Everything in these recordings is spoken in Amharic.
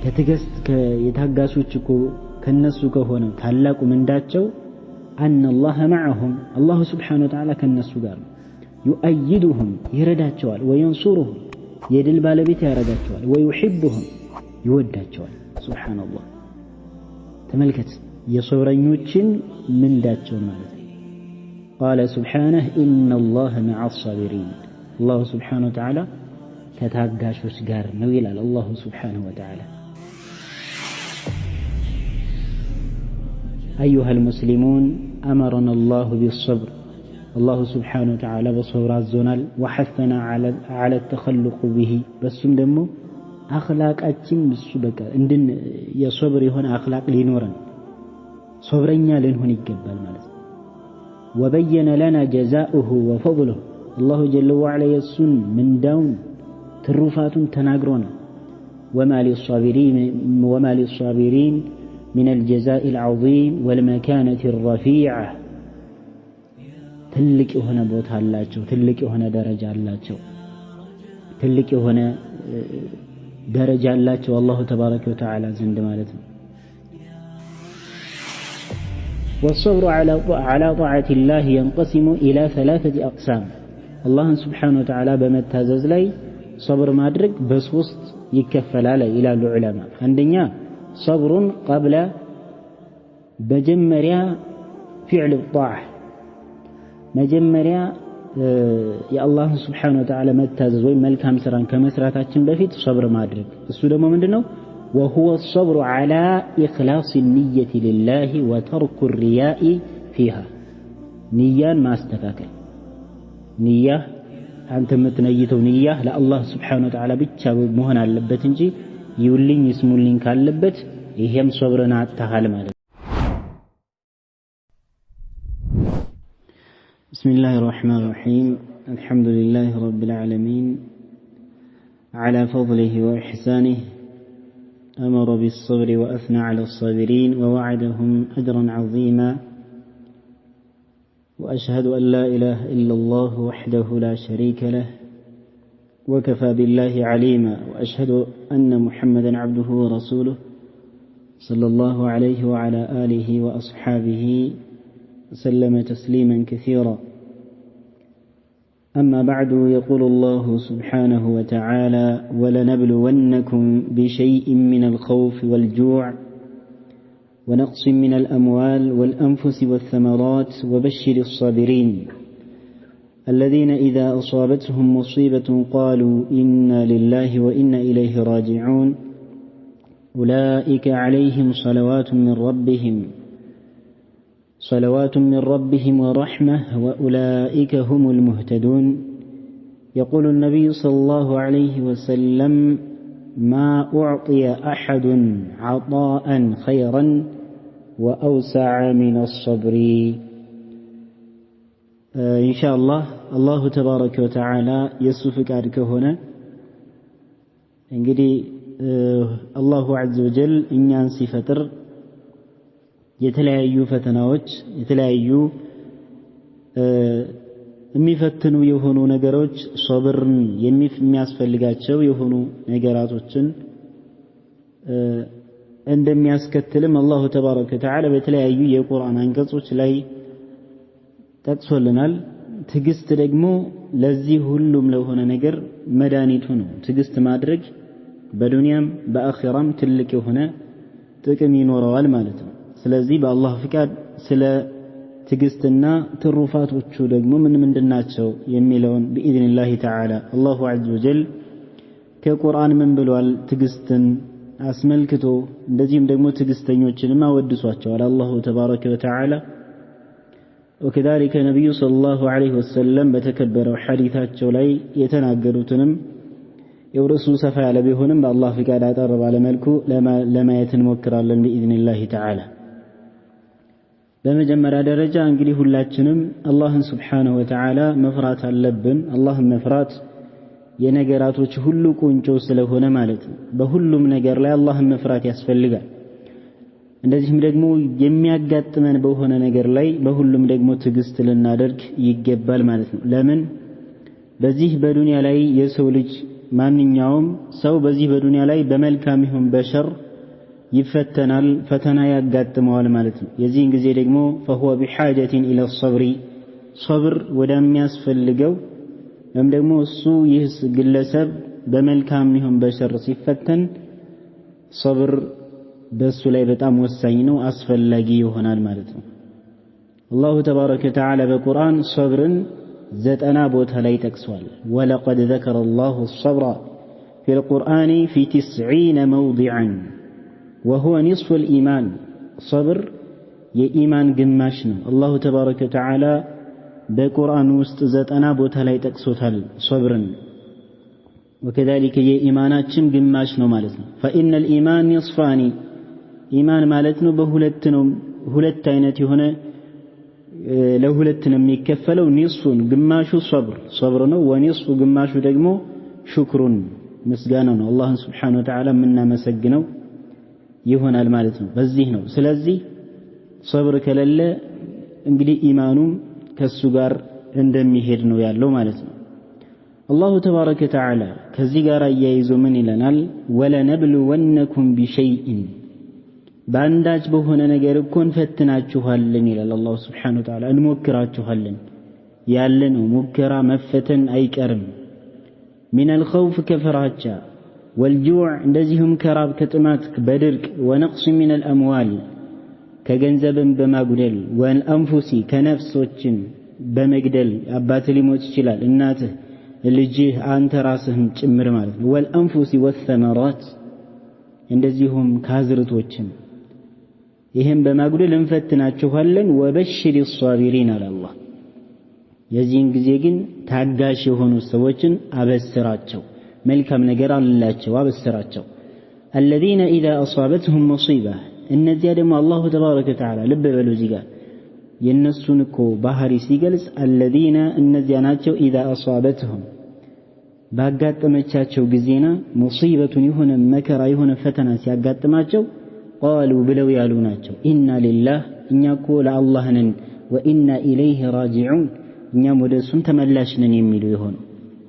ከትዕግስት የታጋሾች እኮ ከነሱ ከሆነ ታላቁ ምንዳቸው አነ አላህ መዐሁም አላሁ ስብሓነሁ ወተዓላ ከነሱ ጋር ነው። ዩአይዱሁም ይረዳቸዋል፣ ወየንሱሩሁም የድል ባለቤት ያረጋቸዋል፣ ወዩሒቡሁም ይወዳቸዋል። ሱብሓነላህ ተመልከት የሶብረኞችን ምንዳቸውን ማለት ነው። ቃለ ሱብሓነሁ ኢነላህ መዐ አሳቢሪን አላሁ ስብሓነሁ ወተዓላ ከታጋሾች ጋር ነው ይላል አላሁ ስብሓነሁ ወተዓላ። أيها المسلمون أمرنا الله بالصبر الله سبحانه وتعالى بصبر الزنال وحثنا على التخلق به بسم دمو أخلاق أتم بالسبكة عندن يصبر هنا أخلاق لنورا صبرنا لنهن يقبل مالك وبين لنا جزاؤه وفضله الله جل وعلا يسن من دون ترفات تناقرنا وما للصابرين من الجزاء العظيم والمكانة الرفيعة تلك هنا بوت هاللاچو تلك هنا درجة هاللاچو تلك هنا درجة هاللاچو الله تبارك وتعالى زند مالتنا. والصبر على طاعة الله ينقسم إلى 3 أقسام الله سبحانه وتعالى بمتازز لي صبر مادرك بس وسط يكفل على إلى العلماء عندنا صبر قبل بجمريا فعل الطاعة مجمريا يا الله سبحانه وتعالى متازز وين ملكام سران كمسراتاችን በፊት صبر ማድረግ እሱ ደግሞ ምንድነው وهو الصبر على إخلاص النية لله وترك الرياء فيها نيان ما استفاكل نية أنت متنيتው نية ለአላህ سبحانه وتعالى ብቻ መሆን አለበት እንጂ ይውልኝ ይስሙልኝ ካለበት ይሄም ሶብርን አጣሃል ማለት። بسم الله الرحمن الرحيم الحمد لله رب العالمين على فضله وإحسانه أمر بالصبر وأثنى على الصابرين ووعدهم أجرا عظيما وأشهد أن لا إله إلا الله وحده لا شريك له وكفى بالله عليما وأشهد أن محمدا عبده ورسوله صلى الله عليه وعلى آله وأصحابه وسلم تسليما كثيرا. أما بعد يقول الله سبحانه وتعالى ولنبلونكم بشيء من الخوف والجوع ونقص من الأموال والأنفس والثمرات وبشر الصابرين الذين إذا أصابتهم مصيبة قالوا إنا لله وإنا إليه راجعون أولئك عليهم صلوات من ربهم ورحمة وأولئك هم المهتدون. يقول النبي صلى الله عليه وسلم ما أعطي أحد عطاء خيرا وأوسع من الصبر. إن شاء الله الله تبارك وتعالى يسوفك عدك هنا እንግዲህ الله عز وجل እኛን ሲፈጥር የተለያዩ ፈተናዎች የተለያዩ የሚፈትኑ የሆኑ ነገሮች ሶብርን የሚያስፈልጋቸው የሆኑ ነገራቶችን እንደሚያስከትልም الله تبارك وتعالى በተለያዩ የቁርአን አንቀጾች ላይ ጠቅሶልናል። ትግስት ደግሞ ለዚህ ሁሉም ለሆነ ነገር መድኃኒቱ ነው። ትግስት ማድረግ በዱንያም በአኺራም ትልቅ የሆነ ጥቅም ይኖረዋል ማለት ነው። ስለዚህ በአላህ ፍቃድ ስለ ትግስትና ትሩፋቶቹ ደግሞ ምንድናቸው የሚለውን بإذنالله تعالى الله عز وجل ከቁርአን ምን ብሏል ትግስትን አስመልክቶ እንደዚህም ደግሞ ትግስተኞችንም አወድሷቸዋል አላሁ ተባረከ ወተዓላ። وكذلك النبي صلى الله عليه وسلم بتكبر حديثاቸው ላይ የተናገሩትንም የውርሱ ሰፋ ያለ ቢሆንም በአላህ ፍቃድ አጠር ባለ መልኩ ለማየት እንሞክራለን بإذن الله تعالى። በመጀመሪያ ደረጃ እንግዲህ ሁላችንም አላህን Subhanahu Wa Ta'ala መፍራት አለብን። አላህን መፍራት የነገራቶች ሁሉ ቁንጮ ስለሆነ ማለት ነው። በሁሉም ነገር ላይ አላህን መፍራት ያስፈልጋል። እንደዚህም ደግሞ የሚያጋጥመን በሆነ ነገር ላይ በሁሉም ደግሞ ትግስት ልናደርግ ይገባል ማለት ነው። ለምን በዚህ በዱንያ ላይ የሰው ልጅ ማንኛውም ሰው በዚህ በዱንያ ላይ በመልካም ይሁን በሸር ይፈተናል ፈተና ያጋጥመዋል ማለት ነው የዚህን ጊዜ ደግሞ فهو بحاجة إلى الصبر صبر ወደሚያስፈልገው ወይም ደግሞ እሱ ይህስ ግለሰብ በመልካም ይሁን በሸር ሲፈተን صبر በሱ ላይ በጣም ወሳኝ ነው አስፈላጊ ይሆናል ማለት ነው አላሁ ተባረከ ወተዓላ በቁርአን صبርን 90 ቦታ ላይ ጠቅሷል ولقد ذكر الله الصبر في القرآن في 90 موضعا وهو نصف الإيمان صبر የኢማን ግማሽ ነው አላሁ ተባረከ ወተዓላ በቁርአን ውስጥ 90 ቦታ ላይ ጠቅሶታል صبርን وكذلك የኢማናችን ግማሽ ነው ማለት ነው فإن الإيمان نصفان ኢማን ማለት ነው በሁለት ነው ሁለት አይነት የሆነ ለሁለት ነው የሚከፈለው ኒስፉን ግማሹ صبر ነው ወኒስፉ ግማሹ ደግሞ ሽክሩን ምስጋና ነው አላህን Subhanahu Wa Ta'ala የምናመሰግነው ይሆናል ማለት ነው በዚህ ነው ስለዚህ صبر ከሌለ እንግዲህ ኢማኑም ከሱ ጋር እንደሚሄድ ነው ያለው ማለት ነው አላሁ ተባረከ ወተዓላ ከዚህ ጋር አያይዞ ምን ይለናል ወለነብሉወነኩም ቢሸይኢን ባንዳች በሆነ ነገር እኮ እንፈትናችኋለን ይላል አላሁ Subhanahu Wa Ta'ala እንሞክራችኋለን ያለ ነው ሙከራ መፈተን አይቀርም من الخوف ከፍራቻ والجوع እንደዚሁም ከራብ ከጥማት በድርቅ ونقص من الأموال ከገንዘብም በማጉደል والأنفس ከነፍሶችን በመግደል አባት ሊሞት ይችላል እናትህ ልጅህ አንተ ራስህም ጭምር ማለት ነው والأنفس والثمرات እንደዚሁም ካዝርቶችን ይሄን በማጉደል እንፈትናችኋለን وبشر الصابرين على الله የዚህን ጊዜ ግን ታጋሽ የሆኑ ሰዎችን አበስራቸው መልካም ነገር አላቸው አበስራቸው الذين إذا أصابتهم مصيبة እነዚያ ደግሞ አላሁ ተባረከ ወተዓላ ልብ በሉ እዚህ ጋር የነሱን እኮ ባህሪ ሲገልጽ الذين እነዚያ ናቸው إذا أصابتهم ባጋጠመቻቸው ጊዜና ሙሲበቱን የሆነ መከራ የሆነ ፈተና ሲያጋጥማቸው قالوا ብለው ያሉ ናቸው ኢና ሊላህ እኛ እኮ ለአላህ ነን ወኢና ኢለይሂ ራጂዑን እኛም ወደ እሱም ተመላሽ ነን የሚሉ ይሆኑ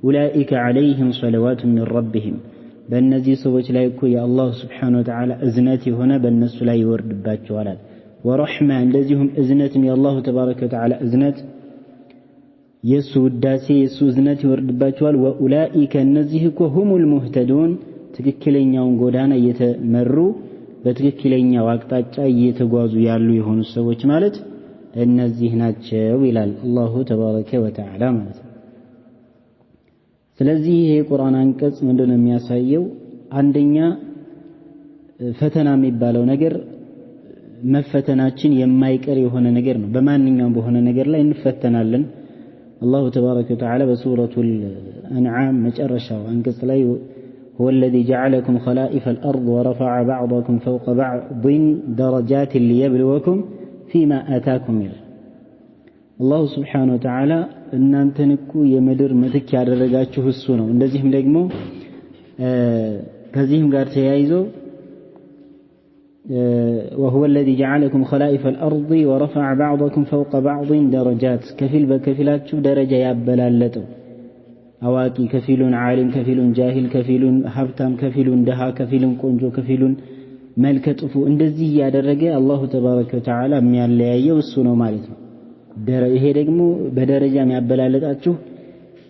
ኡላኢከ ዐለይሂም ሰለዋቱ ሚን ረቢሂም በእነዚህ ሰዎች ላይ እኮ የአላህ Subhanahu Wa Ta'ala እዝነት የሆነ በእነሱ ላይ ይወርድባቸዋል ወረሕማ እንደዚሁም እዝነትም የአላሁ ተባረከ ወተዓላ እዝነት የሱ ውዳሴ የሱ እዝነት ይወርድባቸዋል ወኡላኢከ እነዚህ እኮ ሁሙል ሙህተዱን ትክክለኛውን ጎዳና እየተመሩ በትክክለኛው አቅጣጫ እየተጓዙ ያሉ የሆኑ ሰዎች ማለት እነዚህ ናቸው ይላል አላሁ ተባረከ ወተዓላ ማለት ነው ስለዚህ ይሄ ቁርአን አንቀጽ ምንድነው የሚያሳየው አንደኛ ፈተና የሚባለው ነገር መፈተናችን የማይቀር የሆነ ነገር ነው በማንኛውም በሆነ ነገር ላይ እንፈተናለን الله تبارك وتعالى بسورة الأنعام مجرشة وأنقص لي هو الذي جعلكم خلائف الأرض ورفع بعضكم فوق بعض درجات ليبلوكم فيما آتاكم منه الله سبحانه وتعالى إن أنت نكو يمدر متك على رجاته السنة وندزهم دقمو كذيهم قارت يايزو وهو الذي جعلكم خلائف الأرض ورفع بعضكم فوق بعض درجات كفيل بكفيلات شو درجة يابلالتو أواكي كفيل عالم كفيل جاهل كفيل حبتام كفيل دها كفيل قنجو كفيل ملكة أفو اندزي يا درجة الله تبارك وتعالى ميال لأيه والسنو مالتو ይሄ ደግሞ በደረጃ የሚያበላለጣችሁ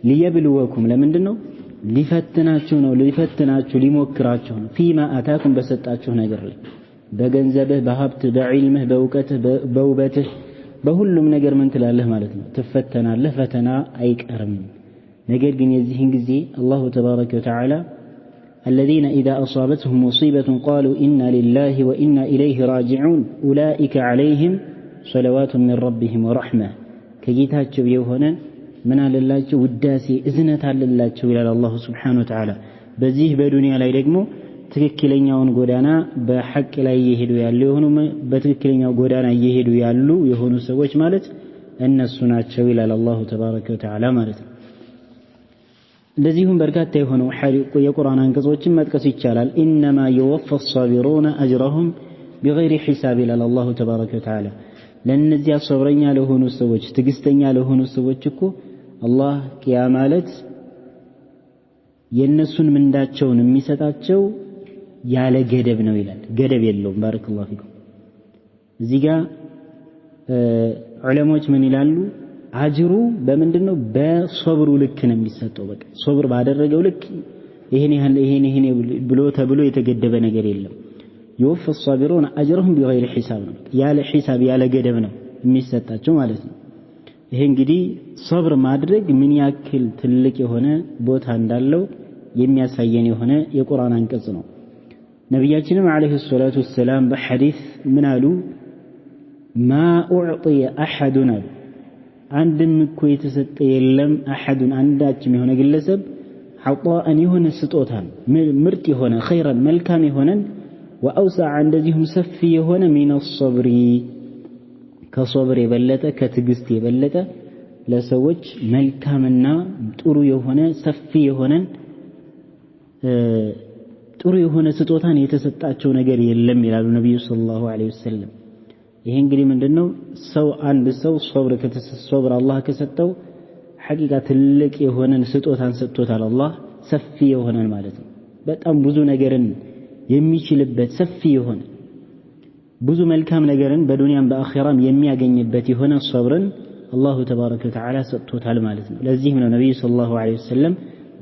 ليبلوكم ለምን ነው ሊፈትናችሁ ነው ሊሞክራችሁ ነው فيما آتاكم በሰጣችሁ ነገር ላይ በገንዘብህ በሀብት በዕልምህ በእውቀትህ በውበትህ በሁሉም ነገር ምን ትላለህ ማለት ነው ትፈተናለህ ፈተና አይቀርም ነገር ግን የዚህን ጊዜ አላሁ ተባረከ ወተዓላ الذين إذا أصابتهم مصيبة قالوا إنا لله وإنا إليه راجعون أولئك عليهم صلوات من ربهم ورحمة كجيتاتشو يوهنا من على الله وداسي إذنت على الله إلى الله سبحانه وتعالى بزيه بدنيا لا يرقمو ትክክለኛውን ጎዳና በሐቅ ላይ እየሄዱ ያሉ የሆኑ በትክክለኛው ጎዳና እየሄዱ ያሉ የሆኑ ሰዎች ማለት እነሱ ናቸው ይላል አላሁ ተባረከ ወተዓላ ማለት ነው እንደዚሁም በርካታ የሆኑ የቁርአን አንቀጾችን መጥቀስ ይቻላል ኢንማ يوفى الصابرون أجرهم بغير حساب ይላል አላሁ ተባረከ ወተዓላ ለነዚያ ሶብረኛ ለሆኑ ሰዎች ትግስተኛ ለሆኑ ሰዎች እኮ አላህ ቂያማ ዕለት የነሱን ምንዳቸውን የሚሰጣቸው ያለ ገደብ ነው ይላል። ገደብ የለውም። ባረከላሁ ፊኩም። እዚህ ጋር ዑለሞች ምን ይላሉ? አጅሩ በምንድነው? በሶብሩ ልክ ነው የሚሰጠው። በቃ ሶብር ባደረገው ልክ ይሄን ብሎ ተብሎ የተገደበ ነገር የለም። يوفى الصابرون أجرهم بغير حساب ያለ ሒሳብ ያለ ገደብ ነው የሚሰጣቸው ማለት ነው። ይሄ እንግዲህ ሶብር ማድረግ ምን ያክል ትልቅ የሆነ ቦታ እንዳለው የሚያሳየን የሆነ የቁርአን አንቀጽ ነው። ነብያችንም አለይሂ ሰላቱ ወሰላም በሐዲስ ምን አሉ? ማ ኡዕጢየ አሐዱን አንድም እኮ የተሰጠ የለም አሐዱን አንዳችም የሆነ ግለሰብ ዐጣአን የሆነ ስጦታን ምርጥ የሆነ ኸይረን መልካም የሆነን ወአውሰዐ እንደዚሁም ሰፊ የሆነ ሚነ ሶብሪ ከሶብር የበለጠ ከትዕግስት የበለጠ ለሰዎች መልካምና ጥሩ የሆነ ሰፊ የሆነን ጥሩ የሆነ ስጦታን የተሰጣቸው ነገር የለም ይላሉ ነብዩ ሰለላሁ ዐለይሂ ወሰለም። ይሄ እንግዲህ ምንድነው? አንድ ሰው ሶብር አላህ ከሰጠው ሐቂቃ ትልቅ የሆነን ስጦታን ሰጥቶታል አላህ፣ ሰፊ የሆነን ማለት ነው። በጣም ብዙ ነገርን የሚችልበት ሰፊ የሆነ ብዙ መልካም ነገርን በዱንያም በአኺራም የሚያገኝበት የሆነ ሶብርን አላሁ ተባረከ ወተዓላ ሰጥቶታል ማለት ነው። ለዚህም ነው ነብዩ ሰለላሁ ዐለይሂ ወሰለም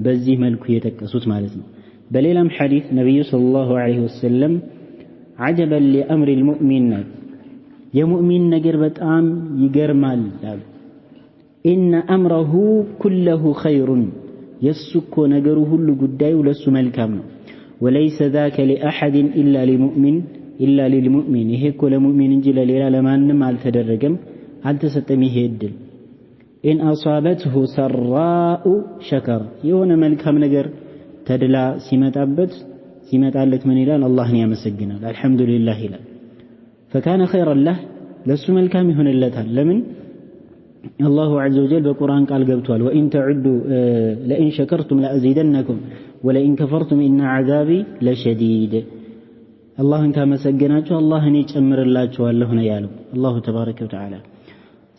በዚህ መልኩ የጠቀሱት ማለት ነው። በሌላም ሐዲስ ነብዩ ሰለላሁ ዐለይሂ ወሰለም አጀበን ሊአምሪል ሙእሚን የሙእሚን ነገር በጣም ይገርማል አሉ። ኢነ አምረሁ ኩለሁ ኸይሩን የሱ እኮ ነገሩ ሁሉ ጉዳዩ ለሱ መልካም ነው። ወለይሰ ዛከ ሊአሐድን ኢላ ሊልሙእሚን ይሄ እኮ ለሙእሚን እንጂ ለሌላ ለማንም አልተደረገም አልተሰጠም ይሄ እድል። ኢን አሷበትሁ ሰራኡ ሸከር የሆነ መልካም ነገር ተድላ ሲመጣለት ምን ይላል? አላህን ያመሰግናል፣ አልሐምዱሊላህ ይላል። ፈካነ ኸይረን ለህ ለሱ መልካም ይሆንለታል። ለምን? አላሁ ዐዘ ወጀል በቁርአን ቃል ገብቷል። ወኢን ተዑዱ ለኢን ሸከርቱም ለአዚደነኩም ወለኢን ከፈርቱም ኢነ ዐዛቢ ለሸዲድ አላህን ካመሰገናችሁ አላህ እኔ ጨምርላችኋለሁ ነው ያለው አላሁ ተባረከ ወተዓላ።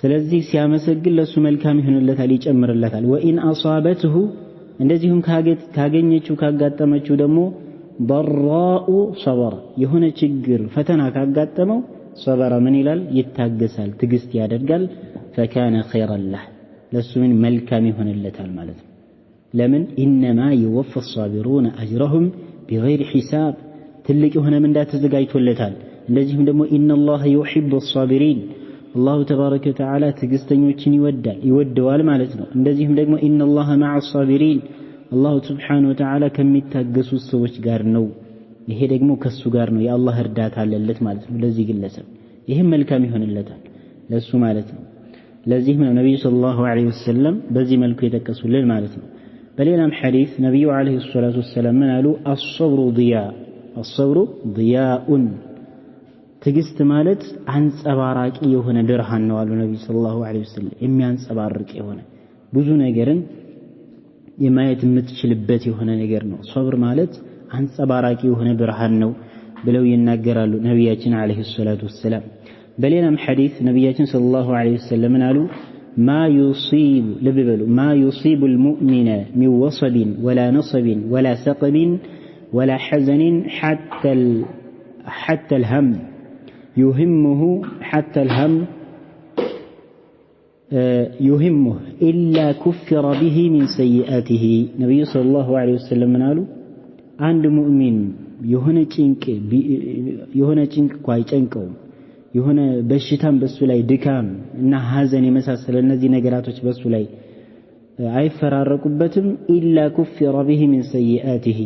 ስለዚህ ሲያመሰግን ለሱ መልካም ይሆንለታል፣ ይጨምርለታል። ወኢን አሷበትሁ እንደዚሁም ካጋጠመችው ደግሞ ضراء صبر የሆነ ችግር ፈተና ካጋጠመው صبر ምን ይላል? ይታገሳል፣ ትግስት ያደርጋል። فكان خيرا له ለሱ ምን መልካም ይሆንለታል ማለት ነው። ለምን? انما يوفى الصابرون اجرهم بغير حساب ትልቅ የሆነ ምንዳ ተዘጋጅቶለታል። እንደዚሁም ደግሞ ان الله يحب الصابرين አላሁ ተባረከ ወተዓላ ትግስተኞችን ይወደዋል ማለት ነው። እንደዚሁም ደግሞ ان الله مع الصابرين አላሁ ስብሓነሁ ወተዓላ ከሚታገሱት ሰዎች ጋር ነው። ይሄ ደግሞ ከሱ ጋር ነው፣ የአላህ እርዳታ አለለት ማለት ነው ለዚህ ግለሰብ። ይሄም መልካም ይሆንለታል ለሱ ማለት ነው። ለዚህም ነው ነብዩ ሰለላሁ ዐለይሂ ወሰለም በዚህ መልኩ የጠቀሱልን ማለት ነው። በሌላም ሐዲስ ነብዩ ዐለይሂ ሰላቱ ወሰለም ምን አሉ? አስሰብሩ ዲያኡን ትዕግስት ማለት አንጸባራቂ የሆነ ብርሃን ነው አሉ ነብዩ ሰለላሁ ዐለይሂ ወሰለም። የሚያንጸባርቅ የሆነ ብዙ ነገርን የማየት የምትችልበት የሆነ ነገር ነው። ሶብር ማለት አንጸባራቂ የሆነ ብርሃን ነው ብለው ይናገራሉ ነብያችን አለይሂ ሰላቱ ወሰለም። በሌላም ሐዲስ ነብያችን ሰለላሁ ዐለይሂ ወሰለም አሉ ማ ዩሲቡ المؤمن من وصب ولا نصب ولا سقم ولا حزن حتى الهم يهمه حتى الهم يهمه إلا كفر به من سيئاته ነብዩ ሰለላሁ ዐለይሂ ወሰለም አሉ አንድ ሙእሚን የሆነ ጭንቅ አይጨንቀውም፣ የሆነ በሽታም በሱ ላይ ድካም እና ሐዘን የመሳሰለ እነዚህ ነገራቶች በሱ ላይ አይፈራረቁበትም። ኢላ ኩፍረ ቢሂ ሚን ሰይአቲሂ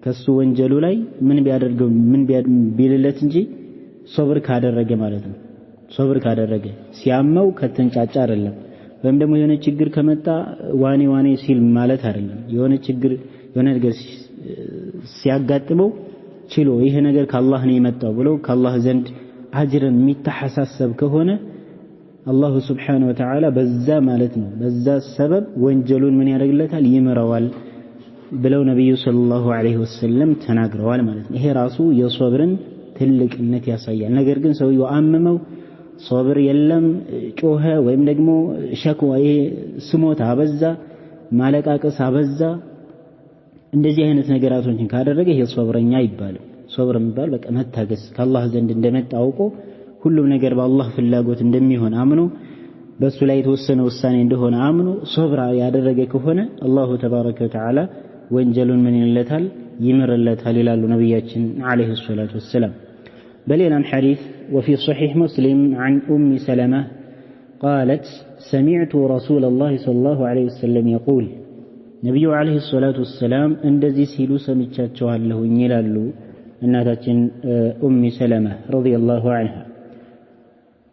ከሱ ወንጀሉ ላይ ምን ቢልለት እንጂ ሶብር ካደረገ ማለት ነው። ሶብር ካደረገ ሲያመው ከተንጫጫ አይደለም፣ ወይም ደግሞ የሆነ ችግር ከመጣ ዋኔ ሲል ማለት አይደለም። የሆነ ችግር የሆነ ነገር ሲያጋጥመው ችሎ ይሄ ነገር ከአላህ ነው የመጣው ብሎ ከአላህ ዘንድ አጅርን የሚተሐሳሰብ ከሆነ አላሁ ስብሓነሁ ወተዓላ በዛ ማለት ነው በዛ ሰበብ ወንጀሉን ምን ያደርግለታል? ይምረዋል ብለው ነብዩ ሰለላሁ ዐለይሂ ወሰለም ተናግረዋል ማለት ነው። ይሄ ራሱ የሶብርን ትልቅነት ያሳያል። ነገር ግን ሰውየው አመመው ሶብር የለም ጮኸ ወይም ደግሞ ሸክዋ ይሄ ስሞታ አበዛ ማለቃቀስ አበዛ እንደዚህ አይነት ነገራቶችን ካደረገ ይሄ ሶብረኛ ይባላል። ሶብር የሚባል በቃ መታገስ ከአላህ ዘንድ እንደመጣ አውቆ ሁሉም ነገር በአላህ ፍላጎት እንደሚሆን አምኖ በሱ ላይ የተወሰነ ውሳኔ እንደሆነ አምኖ ሶብር ያደረገ ከሆነ አላሁ ተባረከ ወተዓላ ወንጀሉን ምን ይለታል ይምርለታል ይላሉ ነብያችን አለይሂ ሰላቱ ወሰለም። በሌላም ሐዲስ وفي صحيح مسلم عن أم سلمة قالت سمعت رسول الله صلى الله عليه وسلم يقول ነብዩ አለይሂ ሰላቱ ወሰላም እንደዚህ ሲሉ ሰምቻቸዋለሁኝ ይላሉ እናታችን ኡም ሰለማ ረዲየላሁ ዐንሃ።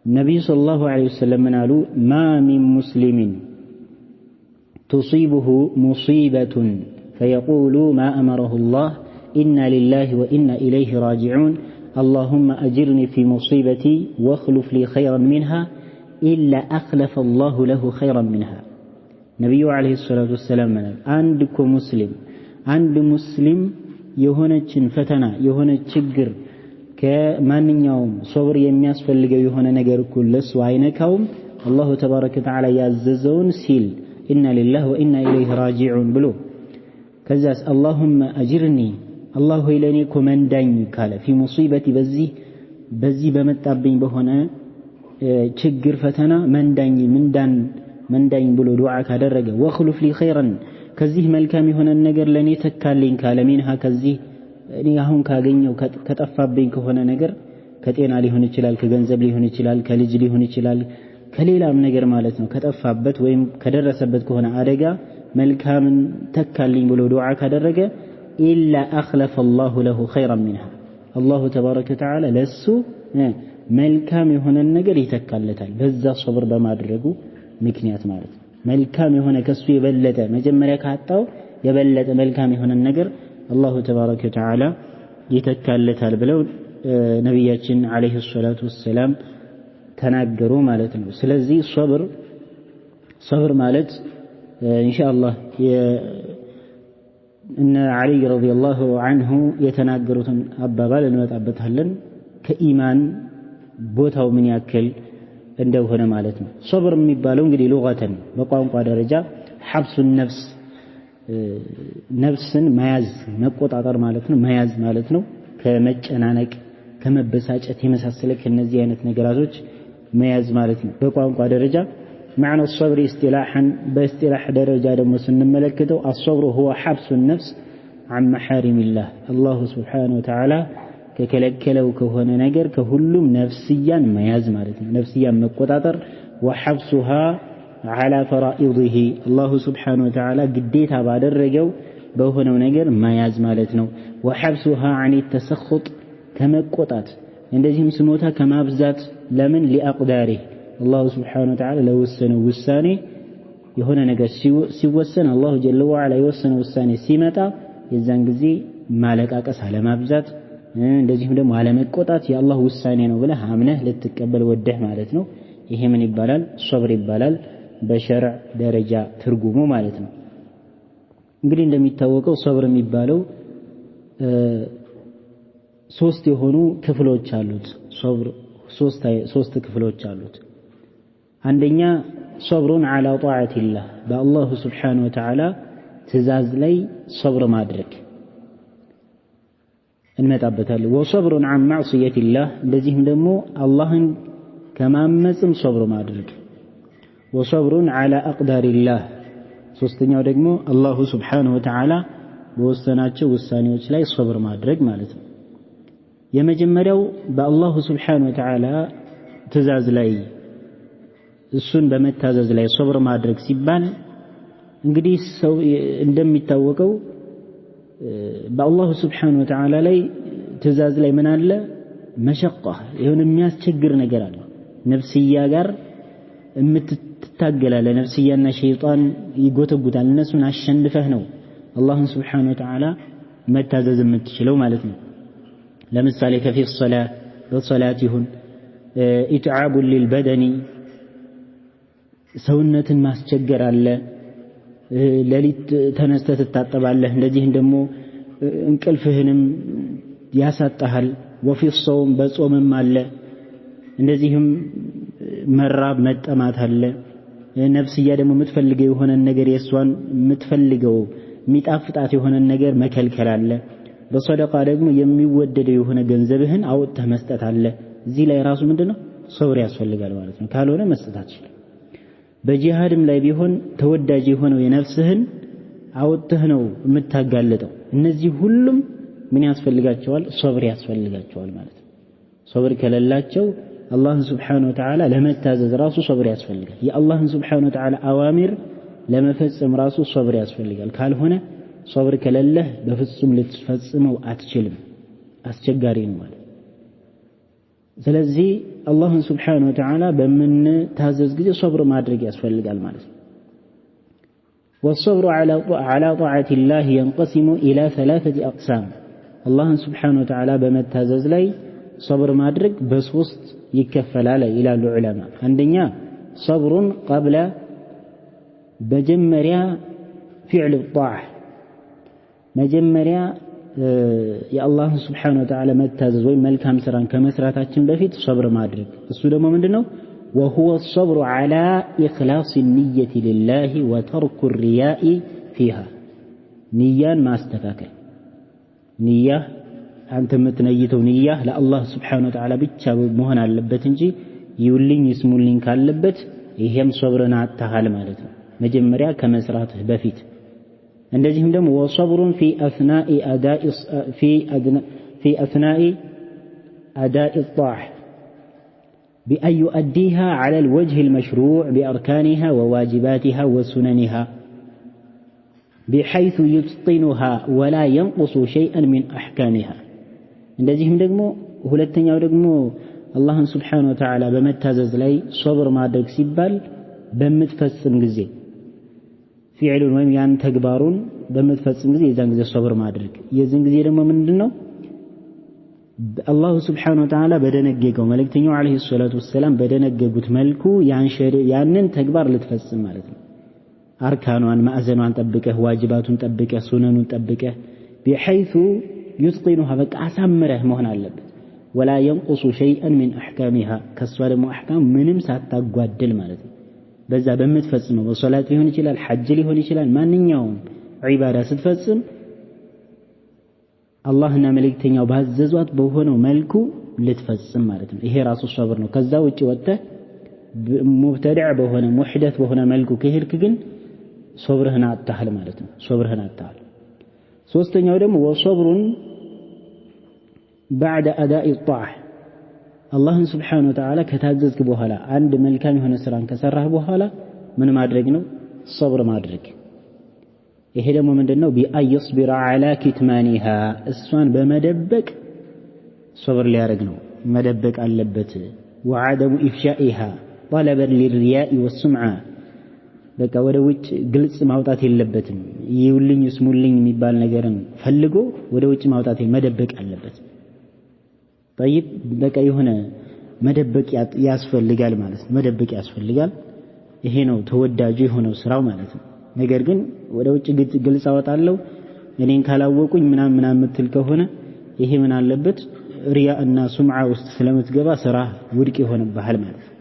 ነብዩ ሰለላሁ ዐለይሂ ወሰለም ምን አሉ? ማ ሚን ሙስሊሚን ቱሲቡሁ ሙሲበቱን ፈየቁሉ ማ አመረሁ ላህ ኢና ሊላሂ ወኢና ኢለይሂ ራጂዑን اللهم أجرني في مصيبتي واخلف لي خيرا منها إلا أخلف الله له خيرا منها. ነብዩ አለይሂ ሰላቱ ወሰላም አንድ ሙስሊም የሆነችን ፈተና የሆነ ችግር ከማንኛውም ሶብር የሚያስፈልገው የሆነ ነገር እኮ ለሱ አይነካውም አላሁ ተባረከ ወተዓላ ያዘዘውን ሲል ኢና ሊላሂ ወኢና ኢለይሂ ራጂዑን ብሎ ከዛስ اللهم أجرني አላህ ሆይ ለኔ እኮ መንዳኝ ካለ ፊ ሙሲበቲ በዚህ በመጣብኝ በሆነ ችግር ፈተና መንዳኝ ብሎ ዱዓ ካደረገ ወኽሉፍ ሊ ኸይረን ከዚህ መልካም የሆነ ነገር ለኔ ተካልኝ ካለ ሚንሃ ከዚህ እኔ አሁን ካገኘው ከጠፋብኝ ከሆነ ነገር ከጤና ሊሆን ይችላል ከገንዘብ ሊሆን ይችላል ከልጅ ሊሆን ይችላል ከሌላም ነገር ማለት ነው ከጠፋበት ወይም ከደረሰበት ከሆነ አደጋ መልካምን ተካልኝ ብሎ ዱዓ ካደረገ ኢላ አኽለፈ አላሁ ለሁ ኸይረን ሚንሃ አላሁ ተባረከ ወተዓላ ለሱ መልካም የሆነ ነገር ይተካለታል በዛ ሶብር በማድረጉ ምክንያት ማለት ነው። መልካም የሆነ ከሱ የበለጠ መጀመሪያ ካጣው የበለጠ መልካም የሆነ ነገር አላሁ ተባረከ ወተዓላ ይተካለታል ብለው ነብያችን አለይሂ ሰላቱ ወሰላም ተናገሩ ማለት ነው። ስለዚህ ሶብር ማለት ኢንሻአላህ እነ አሊ ረዲየላሁ ዐንሁ የተናገሩትን አባባል እንመጣበታለን ከኢማን ቦታው ምን ያክል እንደሆነ ማለት ነው። ሶብር የሚባለው እንግዲህ ሉጋተን በቋንቋ ደረጃ ሐብሱ ነፍስን መያዝ መቆጣጠር ማለት ነው። መያዝ ማለት ነው ከመጨናነቅ ከመበሳጨት የመሳሰለ ከነዚህ አይነት ነገራቶች መያዝ ማለት ነው በቋንቋ ደረጃ። معنى الصبر اصطلاحا باصطلاح درجة سنملكته الصبر هو حبس النفس عن محارم الله سبحانه وتعالى ككلكلو كهون نجر كهلم نفسيا مياز مالتنا نفسيا مقطعتر وحبسها على فرائضه الله سبحانه وتعالى قديتها بعد الرجو بهون نجر مياز مالتنا وحبسها عن التسخط كما قطعت عندهم سموتها كما بزات لمن لأقداره الله سبحانه وتعالى لو وساني የሆነ ነገር ሲወሰን አላሁ ጀለ ወዐላ የወሰነ ውሳኔ ሲመጣ የዛን ጊዜ ማለቃቀስ አለማብዛት እንደዚህም ደግሞ አለመቆጣት የአላህ ውሳኔ ነው ብለህ አምነህ ልትቀበል ወደህ ማለት ነው። ይሄ ምን ይባላል? ሶብር ይባላል በሸርዕ ደረጃ ትርጉሙ ማለት ነው። እንግዲህ እንደሚታወቀው ሶብር የሚባለው ሶስት የሆኑ ክፍሎች አሉት። ሶብር ሶስት ክፍሎች አሉት። አንደኛ ሶብሩን ዐላ ጧዓቲላህ በአላሁ ስብሓነሁ ወተዓላ ትእዛዝ ላይ ሶብር ማድረግ እንመጣበታለን። ወሶብሩን ዐን ማዕሲየቲላህ እንደዚህም ደግሞ አላህን ከማመፅም ሶብር ማድረግ። ወሶብሩን ዐላ አቅዳሪላህ ሶስተኛው ደግሞ አላሁ ስብሓነሁ ወተዓላ በወሰናቸው ውሳኔዎች ላይ ሶብር ማድረግ ማለት ነው። የመጀመሪያው በአላሁ ስብሓነሁ ወተዓላ ትእዛዝ ላይ እሱን በመታዘዝ ላይ ሶብር ማድረግ ሲባል እንግዲህ ሰው እንደሚታወቀው በአላሁ ስብሓነሁ ወተዓላ ላይ ትእዛዝ ላይ ምን አለ? መሸቃ የሆነ የሚያስቸግር ነገር አለ። ነፍስያ ጋር የምትታገላለህ ነፍስያና ሸይጣን ይጎተጉታል። እነሱን አሸንፈህ ነው አላህን ስብሓነሁ ወተዓላ መታዘዝ የምትችለው ማለት ነው። ለምሳሌ ከፊ በሶላት ይሁን ኢትዓቡ ሊልበደኒ ሰውነትን ማስቸገር አለ። ሌሊት ተነስተህ ትታጠባለህ። እንደዚህም ደግሞ እንቅልፍህንም ያሳጣሃል። ወፊ ሶም በጾምም አለ። እንደዚህም መራብ መጠማት አለ። ነፍስያ ደግሞ የምትፈልገው የሆነ ነገር የሷን የምትፈልገው ሚጣፍጣት የሆነ ነገር መከልከል አለ በሰደቃ ደግሞ የሚወደደው የሆነ ገንዘብህን አውጥተህ መስጠት አለ እዚህ ላይ ራሱ ምንድነው ሶብር ያስፈልጋል ማለት ነው ካልሆነ መስጠት አትችልም በጂሃድም ላይ ቢሆን ተወዳጅ የሆነው የነፍስህን አውጥተህ ነው የምታጋለጠው እነዚህ ሁሉም ምን ያስፈልጋቸዋል ሶብር ያስፈልጋቸዋል ማለት ነው ሶብር ከሌላቸው አላህ Subhanahu Wa Ta'ala ለመታዘዝ ራሱ ሶብር ያስፈልጋል የአላህን Subhanahu Wa Ta'ala አዋሚር ለመፈጸም ራሱ ሶብር ያስፈልጋል ካልሆነ ሶብር ከሌለህ በፍጹም ልትፈጽመው አትችልም አስቸጋሪ ነው ማለት ስለዚህ አላህን Subhanahu Wa Ta'ala በመታዘዝ ጊዜ ሶብር ማድረግ ያስፈልጋል ማለት ነው والصبر على طاعة الله ينقسم إلى 3 أقسام الله سبحانه وتعالى بمتازز لي صبر مادرك بسوست يكفل على إلى العلماء عندنا صبر قبل بجمريا فعل الطاعة مجمريا يا الله سبحانه وتعالى متازز وين ملكام سران كمسراتاتችን بفيت صبر مادرك እሱ ደግሞ ምንድነው وهو الصبر على إخلاص النية لله وترك الرياء فيها نيان ما استفاكل نية أنت متنيتو نية لا الله سبحانه وتعالى بيتشا مهنا اللبت انجي يولين يسمولين كاللبت يهم صبرنا التهال مالتنا مجمريا كمسراته بفيت عندهم دم وصبر في أثناء أداء الطاعة بأن يؤديها على الوجه المشروع بأركانها وواجباتها وسننها بحيث يتقنها ولا ينقص شيئا من أحكامها እንደዚህም ደግሞ ሁለተኛው ደግሞ አላህን Subhanahu Wa Ta'ala በመታዘዝ ላይ ሶብር ማድረግ ሲባል በመትፈጽም ጊዜ ፊዕሉን ወይም ያን ተግባሩን በመትፈጽም ጊዜ የዛን ጊዜ ሶብር ማድረግ የዚህን ጊዜ ደግሞ ምንድነው አላህ Subhanahu Wa Ta'ala በደነገገው መልእክተኛው አለይሂ ሰላቱ ወሰለም በደነገጉት መልኩ ያንን ተግባር ልትፈጽም ማለት ነው አርካኗን ማዕዘኗን ጠብቀህ ዋጅባቱን ጠብቀህ ሱነኑን ጠብቀህ بحيث يتقنها በቃ አሳምረህ መሆን አለበት ولا ينقص شيئا من احكامها ከሷ ደግሞ አህካም ምንም ሳታጓድል ማለት ነው በዛ በመትፈጽመው በሶላት ሊሆን ይችላል ሐጅ ሊሆን ይችላል ማንኛውም ዒባዳ ስትፈጽም አላህና መልእክተኛው ባዘዟት በሆነው መልኩ ልትፈጽም ማለት ነው ይሄ ራሱ ሶብር ነው ከዛ ውጪ ወጥተህ ሙብተዲዕ በሆነ ሙህደት በሆነ መልኩ ከሄድክ ግን ሶብርህን አጣሃል ማለት ነው ሶብርህን አጣሃል ሶስተኛው ደግሞ ወሶብሩን بعد أداء الطاعة الله سبحانه وتعالى كتاجزك بوهلا عند ملكان هنا سران كسره بوهلا من ما أدركنا الصبر ما أدرك ይሄ ደግሞ ምንድነው بأن يصبر على كتمانها እሷን በመደበቅ ሶብር ሊያረግ ነው መደበቅ አለበት وعدم إفشائها طلبا للرياء والسمعة በቃ ወደ ውጭ ግልጽ ማውጣት የለበትም ይውልኝ ስሙልኝ የሚባል ነገርን ፈልጎ ወደ ውጭ ማውጣት መደበቅ አለበት طيب በቃ የሆነ መደበቅ ያስፈልጋል ማለት ነው መደበቅ ያስፈልጋል ይሄ ነው ተወዳጁ የሆነው ስራው ማለት ነው ነገር ግን ወደ ውጭ ግልጽ አወጣለሁ እኔን ካላወቁኝ ምናምን ምትል ከሆነ ይሄ ምን አለበት ሪያ እና ሱምዓ ውስጥ ስለምትገባ ስራ ውድቅ ይሆንብሃል ማለት ነው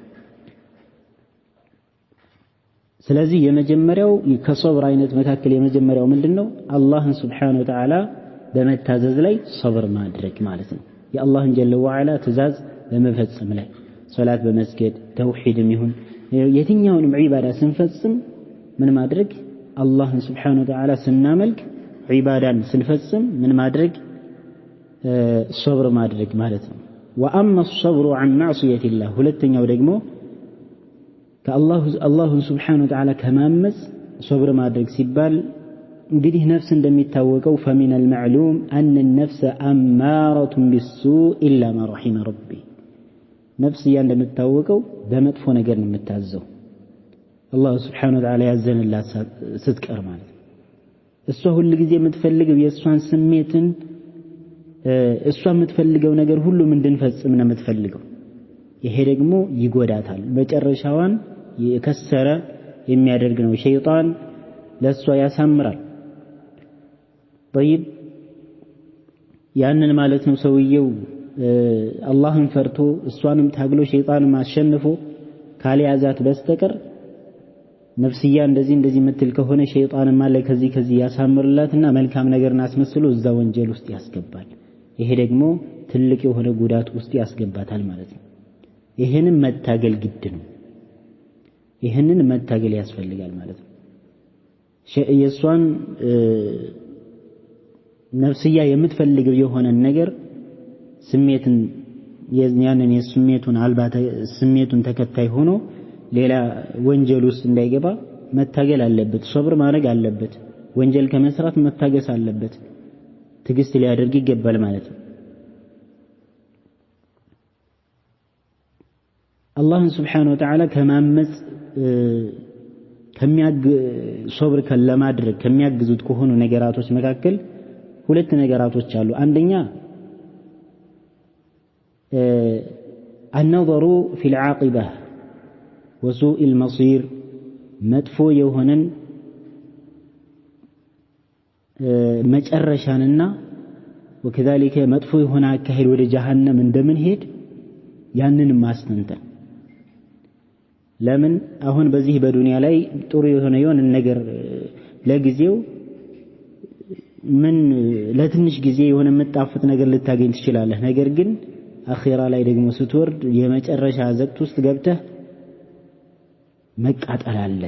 ስለዚህ የመጀመሪያው ከሶብር አይነት መካከል የመጀመሪያው ምንድነው አላህን Subhanahu Wa Ta'ala በመታዘዝ ላይ ሶብር ማድረግ ማለት ነው የአላህን ጀለ ወዐላ ትእዛዝ በመፈጸም ላይ ሶላት በመስገድ ተውሂድም ይሁን የትኛውንም ዒባዳ ስንፈጽም ምን ማድረግ አላህን Subhanahu Wa Ta'ala ስናመልክ ዒባዳን ስንፈጽም ምን ማድረግ ሶብር ማድረግ ማለት ነው وأما الصبر عن معصية الله ሁለተኛው ደግሞ ከአላህን Subhanahu Wa Ta'ala ከማመጽ ሶብር ማድረግ ሲባል እንግዲህ ነፍስ እንደሚታወቀው فمن المعلوم أن النفس أمارة بالسوء إلا ما رحم ربي ነፍስ እንደምታወቀው በመጥፎ ነገር ነው የምታዘው አላህ Subhanahu Wa Ta'ala ያዘንላት ስትቀር ማለት እሷ ሁሉ ጊዜ የምትፈልገው የእሷን ስሜትን እሷ የምትፈልገው ነገር ሁሉ እንድንፈጽም ነው የምትፈልገው ይሄ ደግሞ ይጎዳታል መጨረሻዋን የከሰረ የሚያደርግ ነው ሸይጣን ለሷ ያሳምራል طيب ያንን ማለት ነው ሰውየው አላህን ፈርቶ እሷንም ታግሎ ሸይጣንን ማሸነፉ ካልያዛት በስተቀር ነፍስያ እንደዚህ ምትል ከሆነ ሸይጣንም አለ ከዚህ ያሳምርላትና መልካም ነገርን አስመስሎ እዛ ወንጀል ውስጥ ያስገባል። ይሄ ደግሞ ትልቅ የሆነ ጉዳት ውስጥ ያስገባታል ማለት ነው። ይሄንን መታገል ግድ ነው። ይሄንን መታገል ያስፈልጋል ማለት ነው። የሷን ነፍስያ የምትፈልገው የሆነ ነገር ስሜትን ያንን ስሜቱን ተከታይ ሆኖ ሌላ ወንጀል ውስጥ እንዳይገባ መታገል አለበት። ሶብር ማድረግ አለበት። ወንጀል ከመስራት መታገስ አለበት። ትግስት ሊያደርግ ይገባል ማለት ነው። አላህን Subhanahu Wa Ta'ala ከማመጽ ሶብር ለማድረግ ከሚያግዙት ከሆኑ ነገራቶች መካከል ሁለት ነገራቶች አሉ። አንደኛ النظر في العاقبة وسوء المصير መጥፎ የሆነን መጨረሻንና وكذلك መጥፎ የሆነ አካሄድ ወደ ጀሃነም እንደምንሄድ ያንን ማስተንተን። ለምን አሁን በዚህ በዱንያ ላይ ጥሩ የሆነ ነገር ለጊዜው ለትንሽ ጊዜ የሆነ መጣፈጥ ነገር ልታገኝ ትችላለህ። ነገር ግን አኺራ ላይ ደግሞ ስትወርድ የመጨረሻ ዘቅት ውስጥ ገብተህ መቃጠል አለ።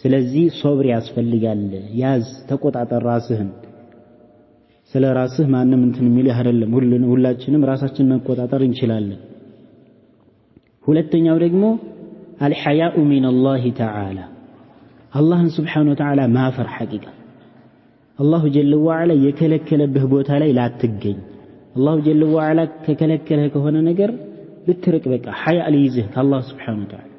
ስለዚህ ሶብር ያስፈልጋል። ያዝ፣ ተቆጣጠር ራስህን። ስለ ራስህ ማንም እንትን የሚልህ አይደለም። ሁላችንም ራሳችንን መቆጣጠር እንችላለን። ሁለተኛው ደግሞ الحياء من الله تعالى الله سبحانه وتعالى ما فر حقيقة الله جل وعلا የከለከለብህ ቦታ ላይ ላትገኝ። الله جل وعلا ከከለከለህ ከሆነ ነገር ልትርቅ በቃ حياء ليزህ ከአላህ سبحانه وتعالى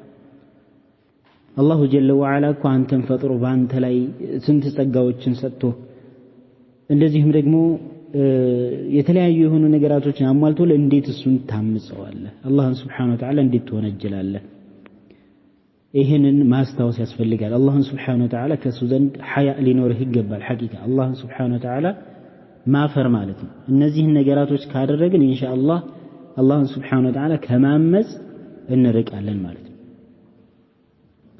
الله جل وعلا እኮ አንተን ፈጥሮ ባንተ ላይ ስንት ጸጋዎችን ሰጥቶ እንደዚህም ደግሞ የተለያዩ የሆኑ ነገራቶችን አሟልቶ እንዴት እሱን ታምጸዋለህ? አላህን Subhanahu Wa Ta'ala እንዴት ትወነጀላለህ? ይሄንን ማስታወስ ያስፈልጋል። አላህን Subhanahu Wa Ta'ala ከሱ ዘንድ حياء ሊኖርህ ይገባል። ሐቂቃ አላህን Subhanahu Wa Ta'ala ማፈር ማለት ነው። እነዚህን ነገራቶች ካደረግን ኢንሻአላህ አላህን Subhanahu Wa Ta'ala ከማመጽ እንርቃለን ማለት ነው።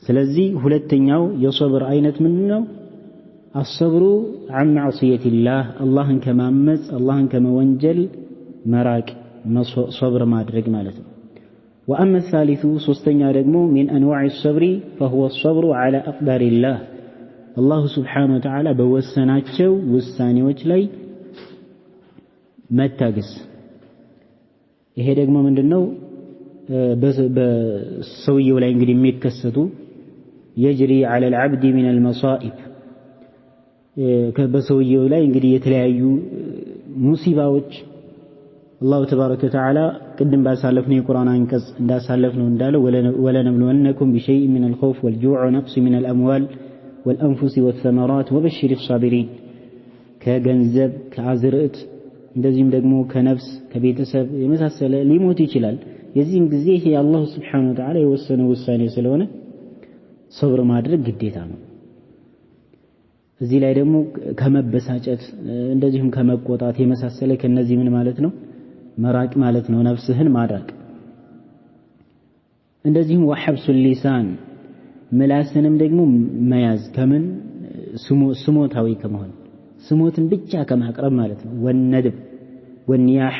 ስለዚህ ሁለተኛው የሶብር አይነት ምንድነው? الصبر عن معصية الله አላህን ከማመጽ አላህን ከመወንጀል መራቅ صبر ማድረግ ማለት ነው። وأما الثالث ሶስተኛ ደግሞ من أنواع الصبر فهو الصبر على أقدار الله الله سبحانه وتعالى በወሰናቸው ውሳኔዎች ላይ መታገስ። ይሄ ደግሞ ምንድነው? በሰውየው ላይ እንግዲህ የሚከሰቱ يجري على العبد من المصائب በሰውየው ላይ እንግዲህ የተለያዩ ሙሲባዎች አላሁ ተባረከ ወተዓላ ቅድም ባሳለፍነው የቁርአን አንቀጽ እንዳሳለፍነው እንዳለው ወለነብሉወነኩም ቢሸይء من الخوف والجوع ونقص من الأموال والأنفس والثمرات وبشر الصابرين ከገንዘብ ከአዝርዕት እንደዚህም ደግሞ ከነፍስ ከቤተሰብ የመሳሰለ ሊሞት ይችላል። የዚህን ጊዜ ይሄ አላህ Subhanahu Wa Ta'ala የወሰነው ውሳኔ ስለሆነ ሶብር ማድረግ ግዴታ ነው። እዚህ ላይ ደግሞ ከመበሳጨት እንደዚህም ከመቆጣት የመሳሰለ ከነዚህ ምን ማለት ነው? መራቅ ማለት ነው። ነፍስህን ማድረቅ። እንደዚህም وحبس اللسان ምላስንም ደግሞ መያዝ ከምን ስሞታዊ ከመሆን ስሞትን ብቻ ከማቅረብ ማለት ነው። ወነድብ ወንያሐ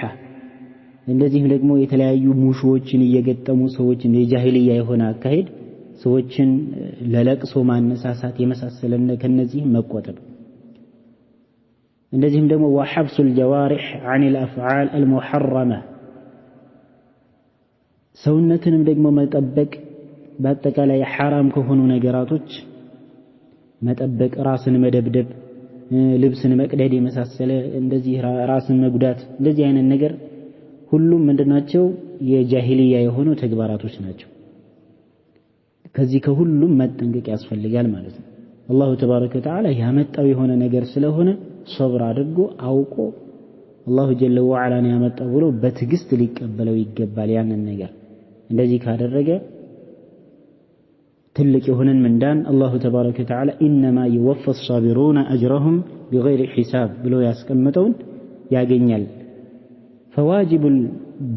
እንደዚህም ደግሞ የተለያዩ ሙሾችን እየገጠሙ ሰዎችን የጃሂልያ የሆነ አካሄድ ሰዎችን ለለቅሶ ማነሳሳት የመሳሰለነ ከነዚህ መቆጠብ። እንደዚህም ደግሞ وحبس الجوارح عن الأفعال المحرمة ሰውነትንም ደግሞ መጠበቅ በአጠቃላይ ሐራም ከሆኑ ነገራቶች መጠበቅ፣ ራስን መደብደብ፣ ልብስን መቅደድ የመሳሰለ እንደዚህ ራስን መጉዳት እንደዚህ አይነት ነገር ሁሉም ምንድናቸው? የጃሂልያ የሆኑ ተግባራቶች ናቸው። ከዚህ ከሁሉም መጠንቀቅ ያስፈልጋል ማለት ነው። አላሁ ተባረከ ወተዓላ ያመጣው የሆነ ነገር ስለሆነ ሶብር አድርጎ አውቆ አላሁ ጀለ ወዐላ ያመጣው ብሎ በትዕግስት ሊቀበለው ይገባል ያንን ነገር። እንደዚህ ካደረገ ትልቅ የሆነን ምንዳን አላሁ ተባረከ ወተዓላ ኢነማ ይወፈ الصابرون أجرهم بغير حساب ብሎ ያስቀመጠውን ያገኛል። فواجب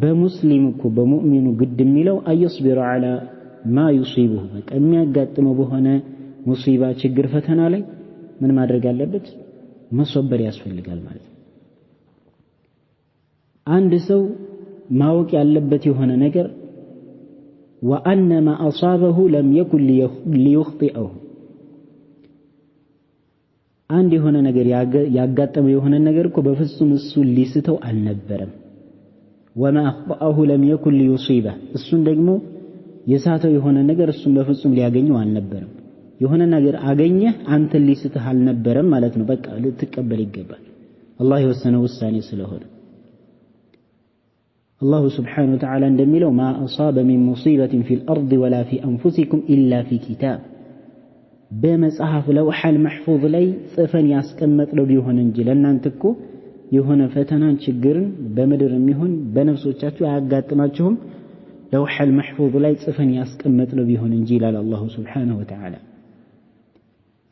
በሙስሊም እኮ በሙእሚኑ ግድ የሚለው أن يصبر على ማ ዩሲቡሁ በቃ የሚያጋጥመው በሆነ ሙሲባ ችግር ፈተና ላይ ምን ማድረግ አለበት? መሰበር ያስፈልጋል ማለት ነው። አንድ ሰው ማወቅ ያለበት የሆነ ነገር ወአነ ማ አሳበሁ ለም የኩን ሊዩኽጢአሁ አንድ የሆነ ነገር ያጋጠመው የሆነ ነገር እኮ በፍጹም እሱን ሊስተው አልነበረም። ወማ አኽጠአሁ ለም የኩን ሊዩሲበህ እሱን ደግሞ የሳተው የሆነ ነገር እሱን በፍጹም ሊያገኘው አልነበረም። የሆነ ነገር አገኘህ አንተን ሊስትህ አልነበረም ማለት ነው። በቃ ልትቀበል ይገባል አላህ የወሰነው ውሳኔ ስለሆነ። አላሁ ስብሓነሁ ወተዓላ እንደሚለው ማ አሳበ ሚን ሙሲበትን ፊል አርድ ወላ ፊ አንፉሲኩም ኢላ ፊ ኪታብ በመጽሐፍ ለውሐል መሕፉዝ ላይ ጽፈን ያስቀመጥነው ቢሆን እንጂ ለእናንተ እኮ የሆነ ፈተናን ችግርን በምድር የሚሆን በነፍሶቻችሁ አያጋጥማችሁም ለውሐል መሕፉዝ ላይ ጽፈን ያስቀመጥነው ቢሆን እንጂ ይላል አላሁ ስብሓነሁ ወተዓላ።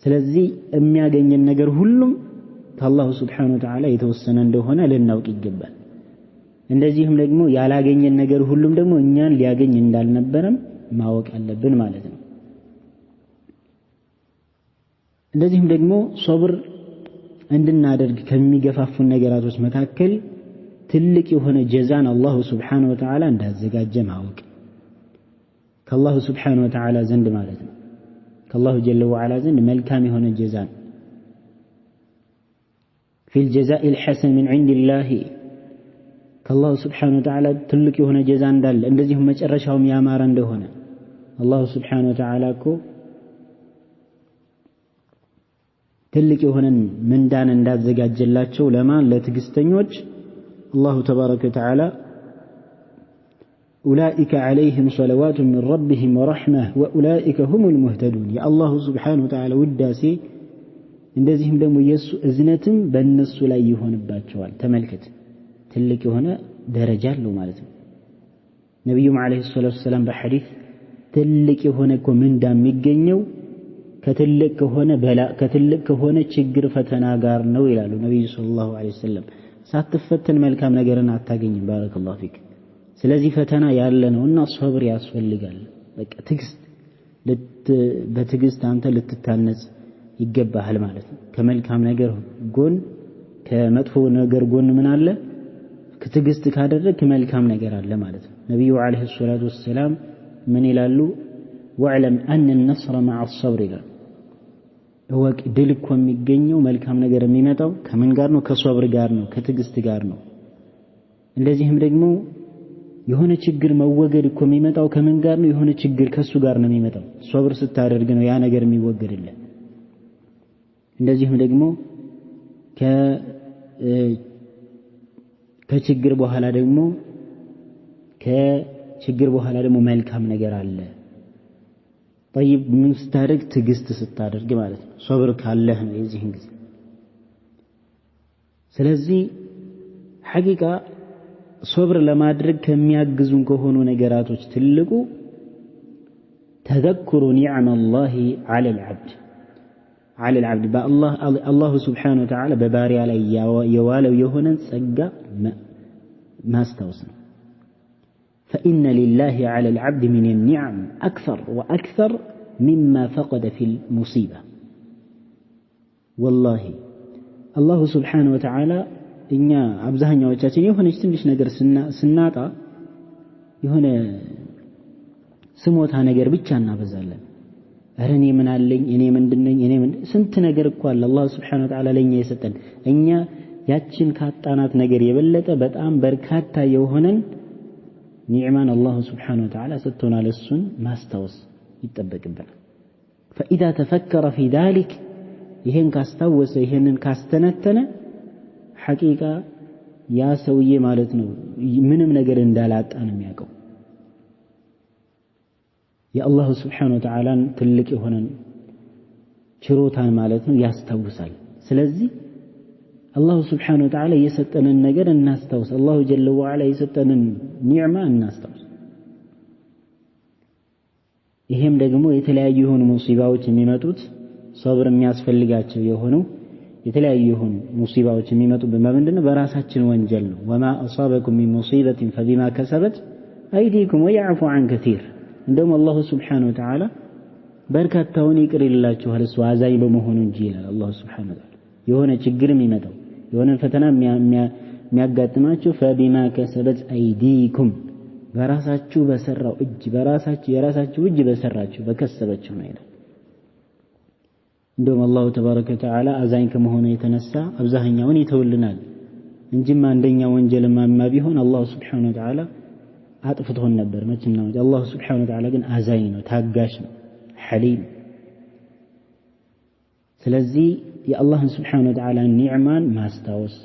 ስለዚህ የሚያገኘን ነገር ሁሉም ከአላሁ ስብሓነሁ ወተዓላ የተወሰነ እንደሆነ ልናውቅ ይገባል። እንደዚህም ደግሞ ያላገኘን ነገር ሁሉም ደግሞ እኛን ሊያገኝ እንዳልነበረም ማወቅ አለብን ማለት ነው። እንደዚህም ደግሞ ሶብር እንድናደርግ ከሚገፋፉን ነገራቶች መካከል ትልቅ የሆነ ጀዛን አላሁ ስብሓነሁ ወተዓላ እንዳዘጋጀ ማወቅ ከአላሁ ስብሓነሁ ወተዓላ ዘንድ ማለት ነው። ከአላሁ ጀለ ወዐላ ዘንድ መልካም የሆነ ጀዛን ፊል ጀዛኢል ሐሰን ሚን ዒንዲላሂ ከአላሁ ስብሓነሁ ወተዓላ ትልቅ የሆነ ጀዛ እንዳለ እንደዚሁም መጨረሻውም ያማረ እንደሆነ አላሁ ስብሓነሁ ወተዓላ እኮ ትልቅ የሆነን ምንዳን እንዳዘጋጀላቸው ለማን ለትዕግስተኞች አላሁ ተባረከ ወተዓላ ኡላኢከ ዐለይሂም ሰለዋቱ ሚን ረቢሂም ወረሕመህ ወኡላኢከ ሁሙል ሙህተዱን የአላሁ ስብሓነሁ ወተዓላ ውዳሴ እንደዚህም ደግሞ የእሱ እዝነትም በእነሱ ላይ ይሆንባቸዋል። ተመልከት ትልቅ የሆነ ደረጃ አለው ማለት ነው። ነቢዩም ዐለይሂ ሰላቱ ወሰላም በሐዲስ ትልቅ የሆነ እኮ ምንዳ የሚገኘው ከትልቅ ከሆነ በላ ከትልቅ ከሆነ ችግር ፈተና ጋር ነው ይላሉ ነብዩ ሰለላሁ ዐለይሂ ወሰለም። ሳትፈተን መልካም ነገርን አታገኝም። ባረከላሁ ፊክ። ስለዚህ ፈተና ያለ ነውና ሶብር ያስፈልጋል። በቃ ትዕግስት በትዕግስት አንተ ልትታነጽ ይገባሃል ማለት ነው። ከመልካም ነገር ጎን ከመጥፎ ነገር ጎን ምን አለ? ከትዕግስት ካደረግክ መልካም ነገር አለ ማለት ነው። ነብዩ ዐለይሂ ሰላቱ ወሰላም ምን ይላሉ? ወዕለም አነ ነስረ መዐ ሰብር ይላሉ። እወቅ ድል እኮ የሚገኘው መልካም ነገር የሚመጣው ከምን ጋር ነው? ከሶብር ጋር ነው፣ ከትዕግስት ጋር ነው። እንደዚህም ደግሞ የሆነ ችግር መወገድ እኮ የሚመጣው ከምን ጋር ነው? የሆነ ችግር ከሱ ጋር ነው የሚመጣው። ሶብር ስታደርግ ነው ያ ነገር የሚወገድልህ። እንደዚህም ደግሞ ከችግር በኋላ ደግሞ መልካም ነገር አለ። طيب ምን ስታደርግ? ትዕግስት ስታደርግ ማለት ነው። ሶብር ካለህ ነው የዚህን ጊዜ። ስለዚህ ሐቂቃ ሶብር ለማድረግ ከሚያግዙን ከሆኑ ነገራቶች ትልቁ ተዘኩሩ ኒዕመላሂ ዐለል ዐብድ በአላሁ ስብሓነሁ ወተዓላ በባሪያ ላይ የዋለው የሆነን ጸጋ ማስታወስ ነው። فإن لله على العبد من النعم أكثر وأكثر مما فقد في المصيبة والله الله سبحانه وتعالى እኛ አብዛኛዎቻችን የሆነች ትንሽ ነገር ስናጣ የሆነ ስሞታ ነገር ብቻ እናበዛለን። ኧረ እኔ ምን አለኝ፣ እኔ ምንድነኝ፣ ስንት ነገር እኮ አለ አላህ Subhanahu Wa Ta'ala ለኛ የሰጠን። እኛ ያችን ካጣናት ነገር የበለጠ በጣም በርካታ የሆነን ኒዕማን አላህ Subhanahu Wa Ta'ala ሰጥቶናል። እሱን ማስታወስ ይጠበቅብናል። فإذا تفكر في ذلك ይሄን ካስታወሰ ይሄንን ካስተነተነ ሐቂቃ ያ ሰውዬ ማለት ነው ምንም ነገር እንዳላጣ ነው የሚያውቀው። የአላህ Subhanahu Wa Ta'ala ትልቅ የሆነን ችሮታን ማለት ነው ያስታውሳል። ስለዚህ አላህ Subhanahu Wa Ta'ala የሰጠንን ነገር እናስታውስ። አላሁ ጀለ ወዐላ የሰጠንን ኒዕማ እናስታውስ። ይሄም ደግሞ የተለያዩ የሆኑ ሙሲባዎች የሚመጡት ሶብር የሚያስፈልጋቸው የሆኑ የተለያዩ የሆኑ ሙሲባዎች የሚመጡት በምንድነው? በራሳችን ወንጀል ነው። ወማ አሳበኩም ሚን ሙሲበትን ፈቢማ ከሰበት አይዲኩም ወየዕፉ ዐን ከሲር። እንደውም አላሁ ስብሓነሁ ወተዓላ በርካታውን ይቅር ይላችኋል እሱ አዛኝ በመሆኑ እንጂ ይላል አላሁ ስብሓነሁ ወተዓላ። የሆነ ችግር የሚመጣው የሆነ ፈተና የሚያጋጥማችሁ ፈቢማ ከሰበት አይዲኩም በራሳችሁ በሰራው እጅ የራሳችሁ እጅ በሰራችሁ በከሰበችሁ ነው ይላል። እንደውም አላሁ ተባረከ ወተዓላ አዛኝ ከመሆኑ የተነሳ አብዛኛውን ይተውልናል እንጂማ አንደኛ ወንጀልማ ቢሆን አላሁ ስብሓነሁ ወተዓላ አጥፍቶን ነበር መቼም ነው። አላሁ ስብሓነሁ ወተዓላ ግን አዛኝ ነው፣ ታጋሽ ነው፣ ሐሊም። ስለዚህ የአላህን ስብሓነሁ ወተዓላ ኒዕማን ማስታወስ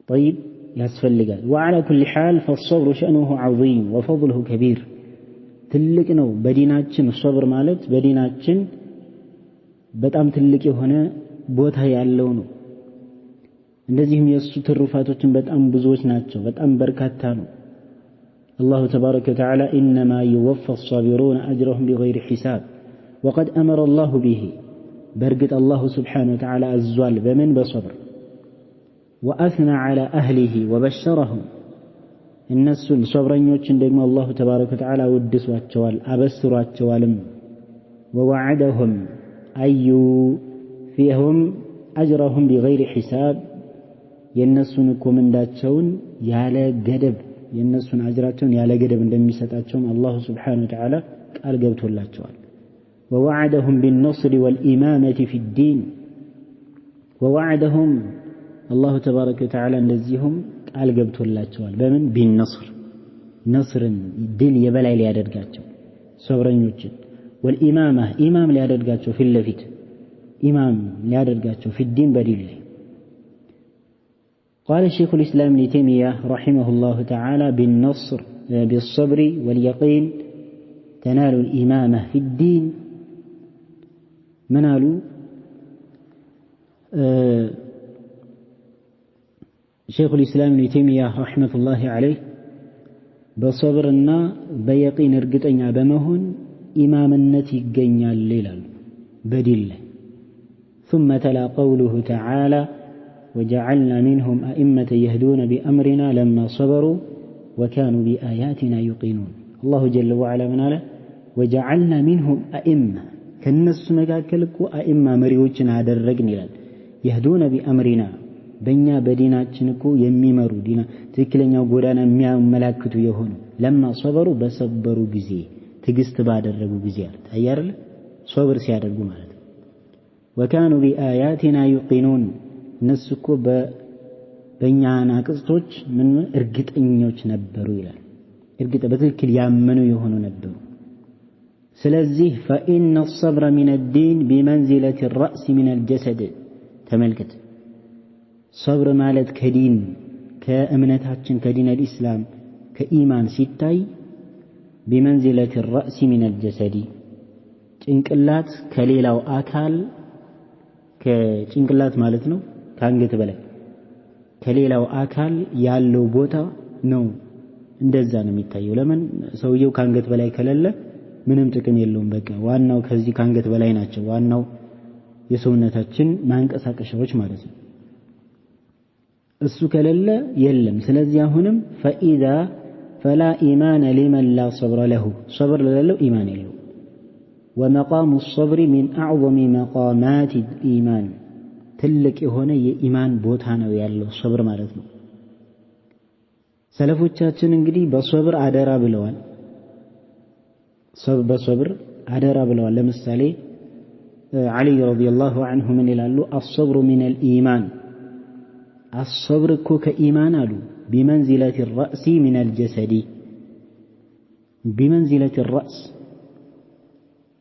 طيب ያስፈልጋል። وعلى كل حال فالصبر شأنه عظيم وفضله كبير ትልቅ ነው በዲናችን ሶብር ማለት በዲናችን በጣም ትልቅ የሆነ ቦታ ያለው ነው። እንደዚህም የእሱ ትሩፋቶችን በጣም ብዙዎች ናቸው፣ በጣም በርካታ ነው። አላሁ ተባረከ ወተዓላ إنما يوفى الصابرون أجرهم بغير حساب وقد أمر الله به በእርግጥ አላሁ ስብሓነሁ ወተዓላ አዟል በምን በሶብር وأثنى على أهله وبشرهم እነሱን ሶብረኞችን ደግሞ አላሁ ተባረከ ወተዓላ ወድሷቸዋል አበስሯቸዋልም ووعدهم أي فيهم أجرهم بغير حساب የነሱን ኮመንዳቸውን ያለ ገደብ የነሱን አጅራቸውን ያለ ገደብ እንደሚሰጣቸው አላሁ ስብሓነሁ ወተዓላ ቃል ገብቶላቸዋል። ووعدهم بالنصر والإمامة في الدين ووعدهم الله تبارك وتعالى እንደዚሁም ቃል ገብቶላቸዋል በምን بالنصر ነስርን ድል የበላይ ሊያደርጋቸው ሶብረኞችን والإمامة ኢማም ሊያደርጋቸው ፊት ለፊት ኢማም ሊያደርጋቸው في الدين በዲን ላይ قال الشيخ الإسلام ابن تيمية رحمه الله تعالى بالنصر بالصبر واليقين تنال الإمامة في الدين منالو شيخ الإسلام ابن تيمية رحمة الله عليه بصبرنا بيقين ارقطنيا بمهن إمام النتي قنيا الليل بدل ثم تلا قوله تعالى وجعلنا منهم أئمة يهدون بأمرنا لما صبروا وكانوا بآياتنا يوقنون الله جل وعلا من على وجعلنا منهم أئمة كالناس مكاكلك أئمة مريوچن هذا الرقن يهدون بأمرنا بنيا بديناتشنكو يميمروا دينا تكلنيا قرانا ميا ملاكتو يهونوا لما صبروا بصبروا جزي تقست بعد الرقو جزيارت أيار صبر سيادة القمالة وكانوا بآياتنا يوقنون እነሱኮ በእኛ ናቅስቶች ምን እርግጠኞች ነበሩ ይላል። እርግጥ በትክክል ያመኑ የሆኑ ነበሩ። ስለዚህ فإن الصبر من الدين بمنزلة الرأس من الجسد ተመልከት صبر ማለት ከዲን ከእምነታችን ከዲን الإسلام ከኢማን ሲታይ بمنزلة الرأس من الجسد ጭንቅላት ከሌላው አካል ከጭንቅላት ማለት ነው ካንገት በላይ ከሌላው አካል ያለው ቦታ ነው። እንደዛ ነው የሚታየው። ለምን ሰውየው ካንገት በላይ ከሌለ ምንም ጥቅም የለውም። በቃ ዋናው ከዚህ ካንገት በላይ ናቸው ዋናው የሰውነታችን ማንቀሳቀሻዎች ማለት ነው። እሱ ከሌለ የለም። ስለዚህ አሁንም فإذا فلا إيمان لمن لا صبر له صبر ለሌለው ኢማን የለው። ومقام الصبر من أعظم مقامات الإيمان ትልቅ የሆነ የኢማን ቦታ ነው ያለው ሶብር ማለት ነው። ሰለፎቻችን እንግዲህ በሶብር አደራ ብለዋል። በሶብር አደራ ብለዋል። ለምሳሌ علي رضي الله عنه من ይላሉ الصبر من الإيمان الصبر እኮ ከኢማን አሉ بمنزلة الرأس من الجسد بمنزلة الرأس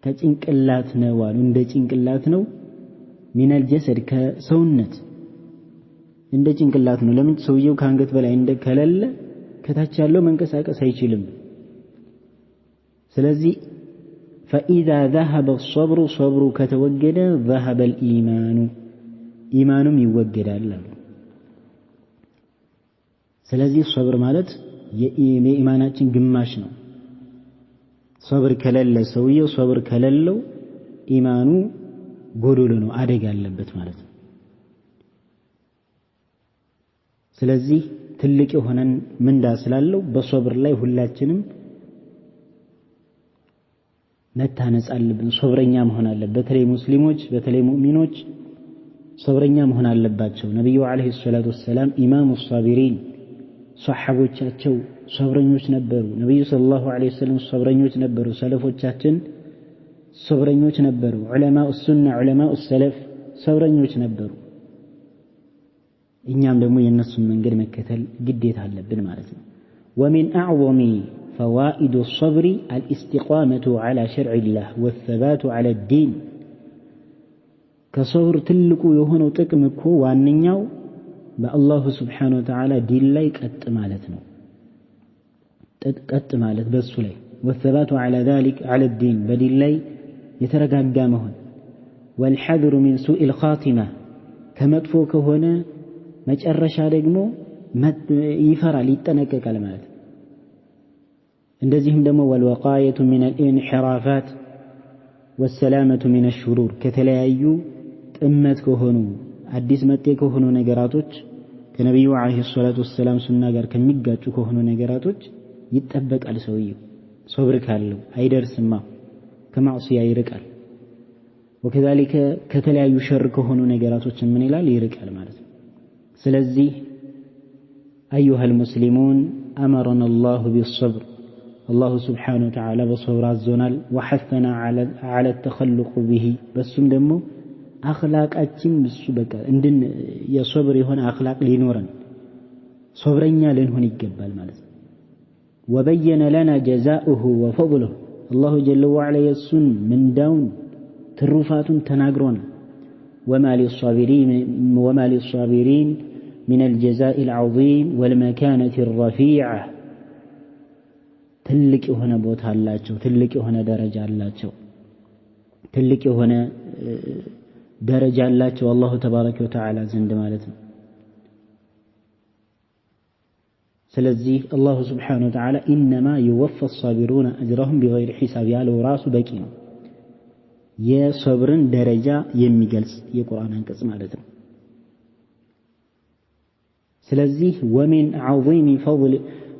ከጭንቅላት ነው አሉ እንደ ጭንቅላት ነው من الجسد ከሰውነት እንደ ጭንቅላት ነው። ለምን ሰውየው ካንገት በላይ እንደ ከለለ ከታች ያለው መንቀሳቀስ አይችልም። ስለዚህ فإذا ذهب الصبر صبر ከተወገደ ذهب الإيمان ኢማኑም ይወገዳል። ስለዚህ ሶብር ማለት የኢማናችን ግማሽ ነው። ሶብር ከሌለ ሰውየው ሶብር ከሌለው ኢማኑ ጎዶሎ ነው፣ አደጋ አለበት ማለት ነው። ስለዚህ ትልቅ የሆነን ምንዳ ስላለው በሶብር ላይ ሁላችንም መታነጽ አለብን ሶብረኛ መሆን አለበት በተለይ ሙስሊሞች በተለይ ሙእሚኖች ሶብረኛ መሆን አለባቸው ነብዩ አለይሂ ሰላቱ ወሰለም ኢማሙ ሷቢሪን ሷሐቦቻቸው ሶብረኞች ነበሩ ነብዩ ሰለላሁ ዐለይሂ ወሰለም ሶብረኞች ነበሩ ሰለፎቻችን ሶብረኞች ነበሩ ዑለማኡ ሱና ዑለማኡ ሰለፍ ሶብረኞች ነበሩ እኛም ደግሞ የነሱን መንገድ መከተል ግዴታ አለብን ማለት ነው ومن أعظم فوائد الصبر الاستقامة على شرع الله والثبات على الدين كصبر تلقو يهونو تكمكو واننياو بالله سبحانه وتعالى دين لا يقط مالتنا قط مالت بسو لاي والثبات على ذلك على الدين بدين لا يترغاغا مهون والحذر من سوء الخاتمة كمطفو كهونه መጨረሻ ደግሞ ይፈራል ይጠነቀቃል ማለት እንደዚህም ደግሞ والوقاية من الانحرافات والسلامة من الشرور ከተለያዩ ጥመት ከሆኑ አዲስ መጤ ከሆኑ ነገራቶች ከነብዩ አለይሂ ሰላቱ ወሰለም ሱና ጋር ከሚጋጩ ከሆኑ ነገራቶች ይጠበቃል ሰውየው ሶብር ካለው አይደርስማ ከማዕሲያ ይርቃል وكذلك ከተለያዩ ሸር ከሆኑ ነገራቶች ምን ይላል ይርቃል ማለት ነው ስለዚህ أيها المسلمون أمرنا الله بالصبر الله سبحانه وتعالى بصبر عزونا وحثنا على التخلق به بسم دمو أخلاقاتين بالسبكة عندن يا صبر هنا أخلاق لنورا صبرنا لنهن يقبل مالس وبين لنا جزاؤه وفضله الله جل وعلا يسن من دون ترفات تناقرون وما للصابرين من الجزاء العظيم والمكانة الرفيعة تلك هنا بوتها اللاتشو تلك هنا درجة اللاتشو تلك هنا درجة اللاتشو الله تبارك وتعالى زند مالتنا سلزيه الله سبحانه وتعالى إنما يوفى الصابرون أجرهم بغير حساب يالو راس بكين يا صبرن درجة يمي جلس يا قرآن انكس مالتنا ስለዚህ ومن عظيم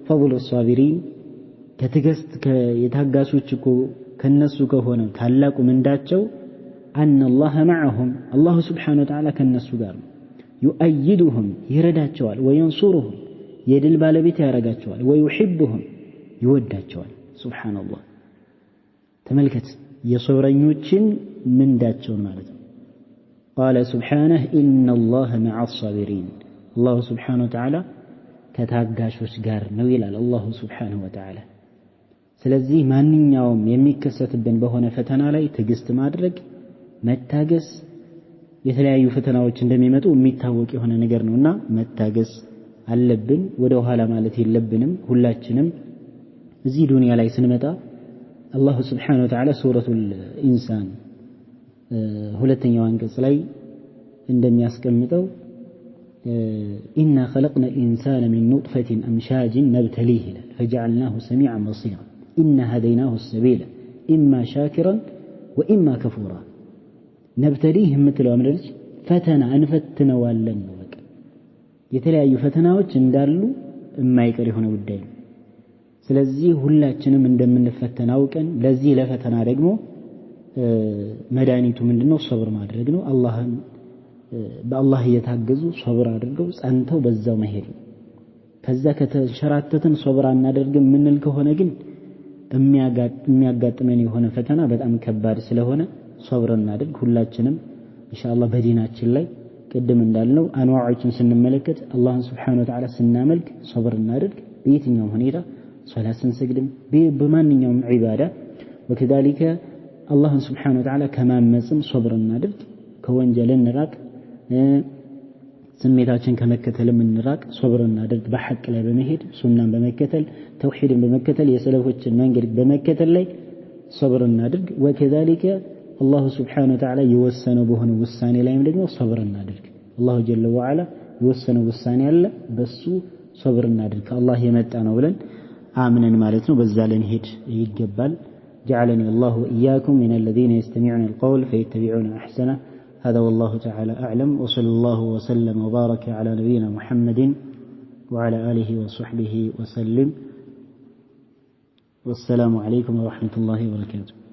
فضل الصابرين ከትግስት የታጋሾች እኮ ከነሱ ከሆነ ታላቁ ምንዳቸው ان الله معهم الله سبحانه وتعالى ከነሱ ጋር يؤيدهم ይረዳቸዋል وينصرهم የድል ባለቤት ያረጋቸዋል ويحبهم ይወዳቸዋል سبحان الله ተመልከት የሶብረኞችን ምንዳቸው ማለት ነው قال سبحانه ان الله مع الصابرين الله سبحانه وتعالى ከታጋሾች ጋር ነው ይላል الله سبحانه وتعالى ስለዚህ ማንኛውም የሚከሰትብን በሆነ ፈተና ላይ ትግስት ማድረግ መታገስ የተለያዩ ፈተናዎች እንደሚመጡ የሚታወቅ የሆነ ነገር ነውና መታገስ አለብን ወደ ኋላ ማለት የለብንም ሁላችንም እዚህ ዱንያ ላይ ስንመጣ الله سبحانه وتعالى سورة الإنسان ሁለተኛው አንቀጽ ላይ እንደሚያስቀምጠው إنا خلقنا الإنسان من نطفة أمشاج نبتليه فجعلناه سميعا بصيرا إنا هديناه السبيل إما شاكرا وإما كفورا نبتليه مثل أمرج فتنا أنفتنا والن የተለያዩ ፈተናዎች እንዳሉ የማይቀር የሆነ ጉዳይ ነው ስለዚህ ሁላችንም እንደምንፈተን አውቀን ለዚህ ለፈተና ደግሞ መድኃኒቱ ምንድነው ሶብር ማድረግ ነው አላህን በአላህ እየታገዙ ሶብር አድርገው ጸንተው በዛው መሄድ ነው ከዛ ከተሸራተትን ሶብር አናደርግም ምንል ከሆነ ግን የሚያጋጥመን የሆነ ፈተና በጣም ከባድ ስለሆነ ሶብር እናድርግ ሁላችንም ኢንሻአላህ በዲናችን ላይ ቅድም እንዳልነው አንዋዖችን ስንመለከት አላህን Subhanahu Wa Ta'ala ስናመልክ ሶብር እናድርግ በየትኛውም ሁኔታ ሶላት ስንሰግድም በማንኛውም ዒባዳ وكذلك አላህን Subhanahu Wa Ta'ala ከማመጽም ሶብር እናድርግ ከወንጀል እንራቅ ስሜታችን ከመከተልም እንራቅ ሶብር እናድርግ በሐቅ ላይ በመሄድ ሱናን በመከተል ተውሂድን በመከተል የሰለፎችን መንገድ በመከተል ላይ ሶብር እናድርግ وكذلك الله سبحانه وتعالى يوسنه بهن وساني لا يمدغ صبر እናድርግ الله جل وعلا يوسنه وساني አለ በሱ صبر እናድርግ الله የመጣ ነው ብለን አምነን ማለት ነው በዛ ለንሄድ ይገባል جعلني الله وإياكم من الذين يستمعون القول فيتبعون أحسنه هذا والله تعالى أعلم وصلى الله وسلم وبارك على نبينا محمد وعلى آله وصحبه وسلم والسلام عليكم ورحمة الله وبركاته